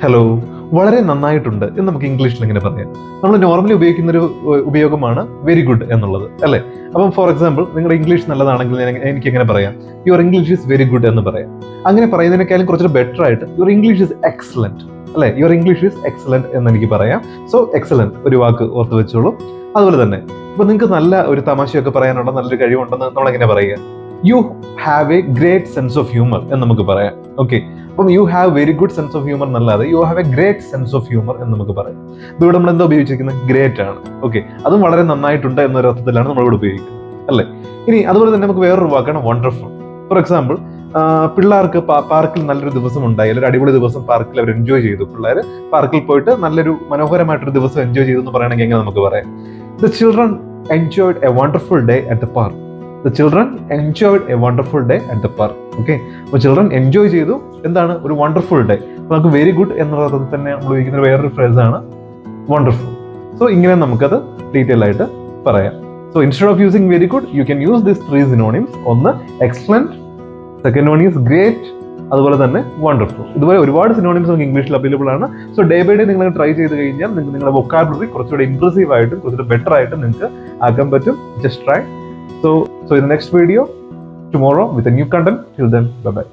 Hello, വളരെ നന്നായിട്ടുണ്ട് എന്ന് നമുക്ക് ഇംഗ്ലീഷിൽ എങ്ങനെ പറയാം? നമ്മൾ നോർമലി ഉപയോഗിക്കുന്ന ഒരു ഉപയോഗമാണ് വെരി ഗുഡ് എന്നുള്ളത്, അല്ലേ? അപ്പം ഫോർ എക്സാമ്പിൾ, നിങ്ങളുടെ ഇംഗ്ലീഷ് നല്ലതാണെങ്കിൽ എനിക്ക് എങ്ങനെ പറയാം? Your English is very good എന്ന് പറയാം. അങ്ങനെ പറയുന്നതിനേക്കാളും കുറച്ചൊരു ബെറ്റർ ആയിട്ട് യുവർ ഇംഗ്ലീഷ് ഈസ് എക്സലന്റ്, അല്ലെ? യുവർ ഇംഗ്ലീഷ് ഈസ് എക്സലന്റ് എന്ന് എനിക്ക് പറയാം. സോ എക്സലന്റ് ഒരു വാക്ക് ഓർത്ത് വെച്ചോളൂ. അതുപോലെ തന്നെ ഇപ്പൊ നിങ്ങൾക്ക് നല്ല ഒരു തമാശയൊക്കെ പറയാനുള്ള നല്ലൊരു കഴിവുണ്ടെന്ന് നമ്മൾ എങ്ങനെ പറയുക? You have a great sense of humour എന്ന് നമുക്ക് പറയാം. ഓക്കെ, അപ്പം you have very good sense of humour എന്നല്ലാതെ you have a great sense of humour എന്ന് നമുക്ക് പറയാം. ഇവിടെ നമ്മൾ എന്താ ഉപയോഗിച്ചിരിക്കുന്നത്? ഗ്രേറ്റ് ആണ്. ഓക്കെ, അതും വളരെ നന്നായിട്ടുണ്ട് എന്നൊരു അർത്ഥത്തിലാണ് നമ്മളിവിടെ ഉപയോഗിക്കുന്നത്, അല്ലേ? ഇനി അതുപോലെ തന്നെ നമുക്ക് വേറൊരു വാക്കാണ് വണ്ടർഫുൾ. ഫോർ എക്സാമ്പിൾ, പിള്ളേർക്ക് പാർക്കിൽ നല്ലൊരു ദിവസം ഉണ്ടായി, ഒരു അടിപൊളി ദിവസം പാർക്കിൽ അവർ എൻജോയ് ചെയ്തു. പിള്ളേർ പാർക്കിൽ പോയിട്ട് നല്ലൊരു മനോഹരമായിട്ടൊരു ദിവസം എൻജോയ് ചെയ്തു എന്ന് പറയണമെങ്കിൽ എങ്ങനെ നമുക്ക് പറയാം? The children enjoyed a wonderful day at the park. The children enjoyed a wonderful day at the park. Okay, അപ്പോൾ ചിൽഡ്രൻ എൻജോയ് ചെയ്തു എന്താണ്? ഒരു വണ്ടർഫുൾ ഡേ. അപ്പോൾ നമുക്ക് വെരി ഗുഡ് എന്നുള്ള അർത്ഥത്തിൽ തന്നെ നമ്മൾ ഉപയോഗിക്കുന്ന വേറൊരു ഫ്രേസാണ് വണ്ടർഫുൾ. സോ ഇങ്ങനെ നമുക്കത് ഡീറ്റെയിൽ ആയിട്ട് പറയാം. So instead of using very good you can use this 3 synonyms. ഒന്ന് excellent, second one is great, അതുപോലെ തന്നെ വണ്ടർഫുൾ. ഇതുപോലെ ഒരുപാട് സിനോണിംസ് നമുക്ക് ഇംഗ്ലീഷിൽ അവൈലബിൾ ആണ്. സോ ഡേ ബൈ ഡേ നിങ്ങൾ ട്രൈ ചെയ്ത് കഴിഞ്ഞാൽ നിങ്ങൾക്ക് നിങ്ങളുടെ വൊക്കാബുലറി കുറച്ചുകൂടെ ഇംപ്രസീവ് ആയിട്ടും കുറച്ചുകൂടെ ബെറ്റർ ആയിട്ടും നിങ്ങൾക്ക് ആക്കാൻ പറ്റും. Just try. So in the next video tomorrow with a new content. Till then, bye bye.